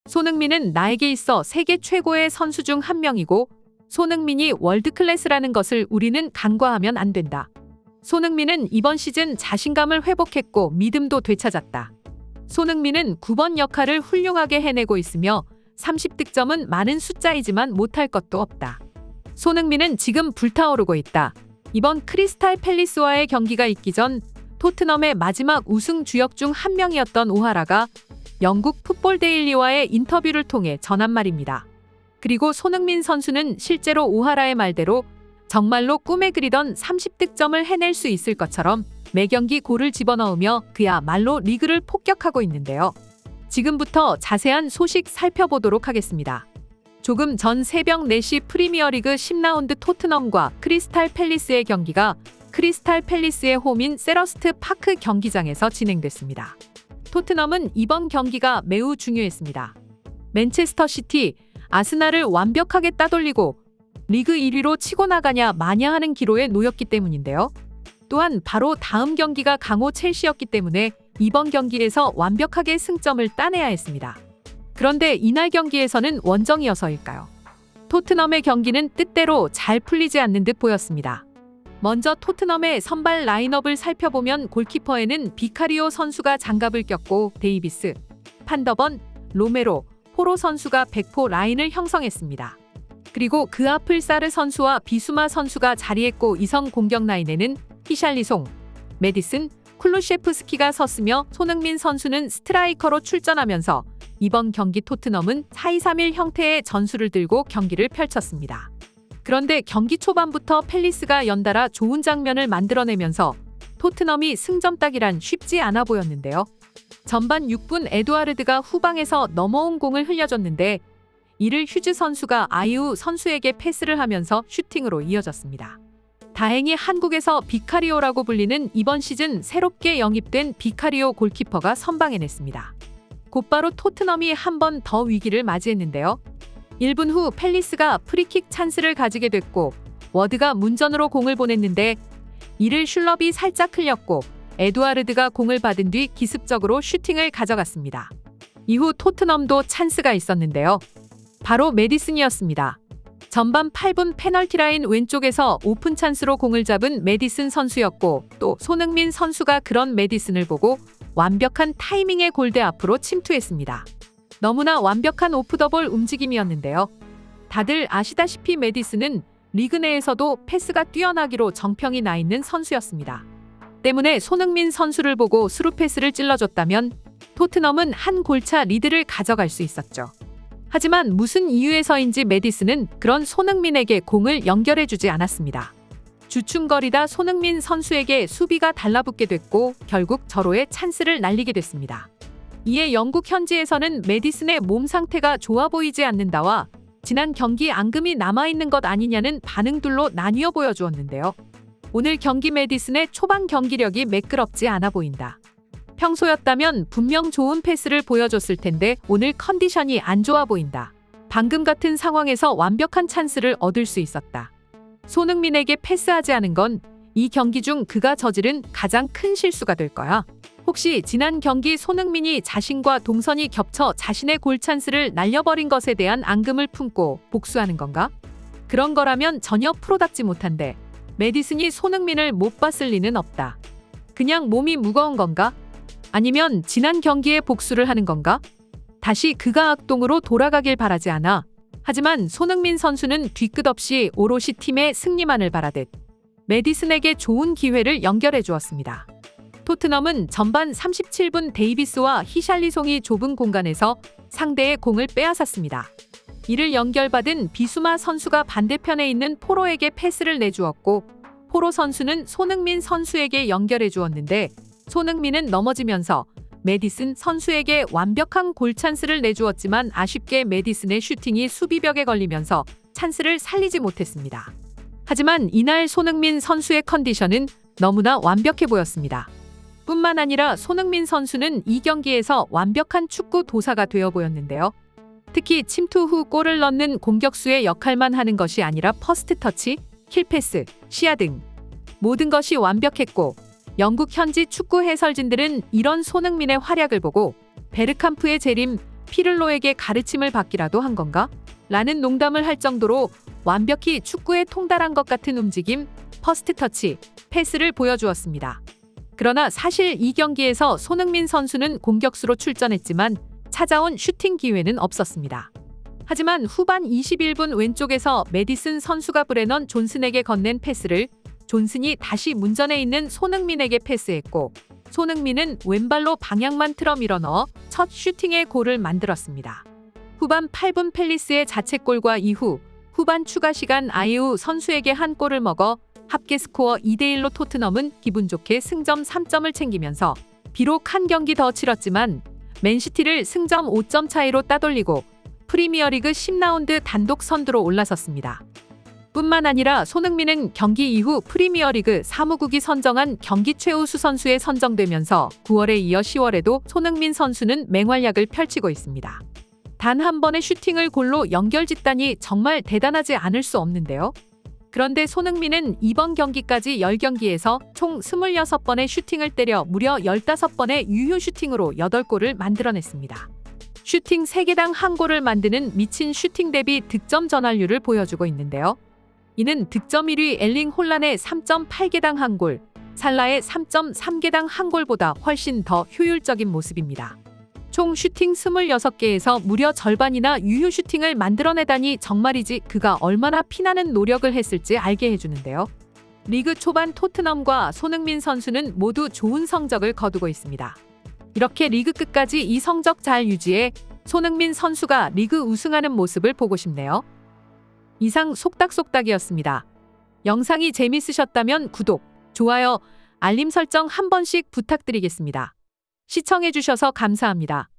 손흥민은 나에게 있어 세계 최고의 선수 중 한 명이고 손흥민이 월드클래스라는 것을 우리는 간과하면 안 된다. 손흥민은 이번 시즌 자신감을 회복했고 믿음도 되찾았다. 손흥민은 9번 역할을 훌륭하게 해내고 있으며 30득점은 많은 숫자이지만 못할 것도 없다. 손흥민은 지금 불타오르고 있다. 이번 크리스탈 팰리스와의 경기가 있기 전 토트넘의 마지막 우승 주역 중 한 명이었던 오하라가 영국 풋볼 데일리와의 인터뷰를 통해 전한 말입니다. 그리고 손흥민 선수는 실제로 오하라의 말대로 정말로 꿈에 그리던 30득점을 해낼 수 있을 것처럼 매 경기 골을 집어넣으며 그야말로 리그를 폭격하고 있는데요. 지금부터 자세한 소식 살펴보도록 하겠습니다. 조금 전 새벽 4시 프리미어리그 10라운드 토트넘과 크리스탈 팰리스의 경기가 크리스탈 팰리스의 홈인 셀허스트 파크 경기장에서 진행됐습니다. 토트넘은 이번 경기가 매우 중요했습니다. 맨체스터 시티, 아스날을 완벽하게 따돌리고 리그 1위로 치고 나가냐 마냐 하는 기로에 놓였기 때문인데요. 또한 바로 다음 경기가 강호 첼시였기 때문에 이번 경기에서 완벽하게 승점을 따내야 했습니다. 그런데 이날 경기에서는 원정이어서일까요? 토트넘의 경기는 뜻대로 잘 풀리지 않는 듯 보였습니다. 먼저 토트넘의 선발 라인업을 살펴보면 골키퍼에는 비카리오 선수가 장갑을 꼈고 데이비스, 판더번, 로메로, 포로 선수가 백포 라인을 형성했습니다. 그리고 그 앞을 사르 선수와 비수마 선수가 자리했고 이성 공격 라인에는 히샬리송, 메디슨, 쿨루셰프스키가 섰으며 손흥민 선수는 스트라이커로 출전하면서 이번 경기 토트넘은 4-2-3-1 형태의 전술을 들고 경기를 펼쳤습니다. 그런데 경기 초반부터 팰리스가 연달아 좋은 장면을 만들어내면서 토트넘이 승점 따기란 쉽지 않아 보였는데요. 전반 6분 에두아르드가 후방에서 넘어온 공을 흘려줬는데 이를 휴즈 선수가 아이우 선수에게 패스를 하면서 슈팅으로 이어졌습니다. 다행히 한국에서 비카리오라고 불리는 이번 시즌 새롭게 영입된 비카리오 골키퍼가 선방해냈습니다. 곧바로 토트넘이 한 번 더 위기를 맞이했는데요. 1분 후 팰리스가 프리킥 찬스를 가지게 됐고 워드가 문전으로 공을 보냈는데 이를 슐럽이 살짝 흘렸고 에두아르드가 공을 받은 뒤 기습적으로 슈팅을 가져갔습니다. 이후 토트넘도 찬스가 있었는데요. 바로 메디슨이었습니다. 전반 8분 페널티라인 왼쪽에서 오픈 찬스로 공을 잡은 메디슨 선수였고 또 손흥민 선수가 그런 메디슨을 보고 완벽한 타이밍의 골대 앞으로 침투했습니다. 너무나 완벽한 오프더볼 움직임이었는데요. 다들 아시다시피 메디슨은 리그 내에서도 패스가 뛰어나기로 정평이 나 있는 선수였습니다. 때문에 손흥민 선수를 보고 스루 패스를 찔러줬다면 토트넘은 한 골차 리드를 가져갈 수 있었죠. 하지만 무슨 이유에서인지 메디슨은 그런 손흥민에게 공을 연결해주지 않았습니다. 주춤거리다 손흥민 선수에게 수비가 달라붙게 됐고 결국 절호의 찬스를 날리게 됐습니다. 이에 영국 현지에서는 메디슨의 몸 상태가 좋아 보이지 않는다와 지난 경기 앙금이 남아있는 것 아니냐는 반응들로 나뉘어 보여주었는데요. 오늘 경기 메디슨의 초반 경기력이 매끄럽지 않아 보인다. 평소였다면 분명 좋은 패스를 보여줬을 텐데 오늘 컨디션이 안 좋아 보인다. 방금 같은 상황에서 완벽한 찬스를 얻을 수 있었다. 손흥민에게 패스하지 않은 건 이 경기 중 그가 저지른 가장 큰 실수가 될 거야. 혹시 지난 경기 손흥민이 자신과 동선이 겹쳐 자신의 골 찬스를 날려버린 것에 대한 앙금을 품고 복수하는 건가? 그런 거라면 전혀 프로답지 못한데 메디슨이 손흥민을 못 봤을 리는 없다. 그냥 몸이 무거운 건가? 아니면 지난 경기에 복수를 하는 건가? 다시 그가 악동으로 돌아가길 바라지 않아. 하지만 손흥민 선수는 뒤끝 없이 오롯이 팀의 승리만을 바라듯 메디슨에게 좋은 기회를 연결해 주었습니다. 토트넘은 전반 37분 데이비스와 히샬리송이 좁은 공간에서 상대의 공을 빼앗았습니다. 이를 연결받은 비수마 선수가 반대편에 있는 포로에게 패스를 내주었고 포로 선수는 손흥민 선수에게 연결해 주었는데 손흥민은 넘어지면서 메디슨 선수에게 완벽한 골 찬스를 내주었지만 아쉽게 메디슨의 슈팅이 수비벽에 걸리면서 찬스를 살리지 못했습니다. 하지만 이날 손흥민 선수의 컨디션은 너무나 완벽해 보였습니다. 뿐만 아니라 손흥민 선수는 이 경기에서 완벽한 축구 도사가 되어 보였는데요. 특히 침투 후 골을 넣는 공격수의 역할만 하는 것이 아니라 퍼스트 터치, 킬패스, 시야 등 모든 것이 완벽했고 영국 현지 축구 해설진들은 이런 손흥민의 활약을 보고 베르캄프의 재림, 피를로에게 가르침을 받기라도 한 건가? 라는 농담을 할 정도로 완벽히 축구에 통달한 것 같은 움직임, 퍼스트 터치, 패스를 보여주었습니다. 그러나 사실 이 경기에서 손흥민 선수는 공격수로 출전했지만 찾아온 슈팅 기회는 없었습니다. 하지만 후반 21분 왼쪽에서 메디슨 선수가 브레넌 존슨에게 건넨 패스를 존슨이 다시 문전에 있는 손흥민에게 패스했고, 손흥민은 왼발로 방향만 틀어 밀어넣어 첫 슈팅의 골을 만들었습니다. 후반 8분 팰리스의 자책골과 이후 후반 추가 시간 아이우 선수에게 한 골을 먹어 합계 스코어 2대1로 토트넘은 기분 좋게 승점 3점을 챙기면서 비록 한 경기 더 치렀지만 맨시티를 승점 5점 차이로 따돌리고 프리미어리그 10라운드 단독 선두로 올라섰습니다. 뿐만 아니라 손흥민은 경기 이후 프리미어리그 사무국이 선정한 경기 최우수 선수에 선정되면서 9월에 이어 10월에도 손흥민 선수는 맹활약을 펼치고 있습니다. 단 한 번의 슈팅을 골로 연결짓다니 정말 대단하지 않을 수 없는데요. 그런데 손흥민은 이번 경기까지 10경기에서 총 26번의 슈팅을 때려 무려 15번의 유효 슈팅으로 8골을 만들어냈습니다. 슈팅 3개당 한 골을 만드는 미친 슈팅 대비 득점 전환율을 보여주고 있는데요. 이는 득점 1위 엘링 홀란의 3.8개당 한 골, 살라의 3.3개당 한 골보다 훨씬 더 효율적인 모습입니다. 총 슈팅 26개에서 무려 절반이나 유효 슈팅을 만들어내다니 정말이지 그가 얼마나 피나는 노력을 했을지 알게 해주는데요. 리그 초반 토트넘과 손흥민 선수는 모두 좋은 성적을 거두고 있습니다. 이렇게 리그 끝까지 이 성적 잘 유지해 손흥민 선수가 리그 우승하는 모습을 보고 싶네요. 이상 속닥속닥이었습니다. 영상이 재밌으셨다면 구독, 좋아요, 알림 설정 한 번씩 부탁드리겠습니다. 시청해주셔서 감사합니다.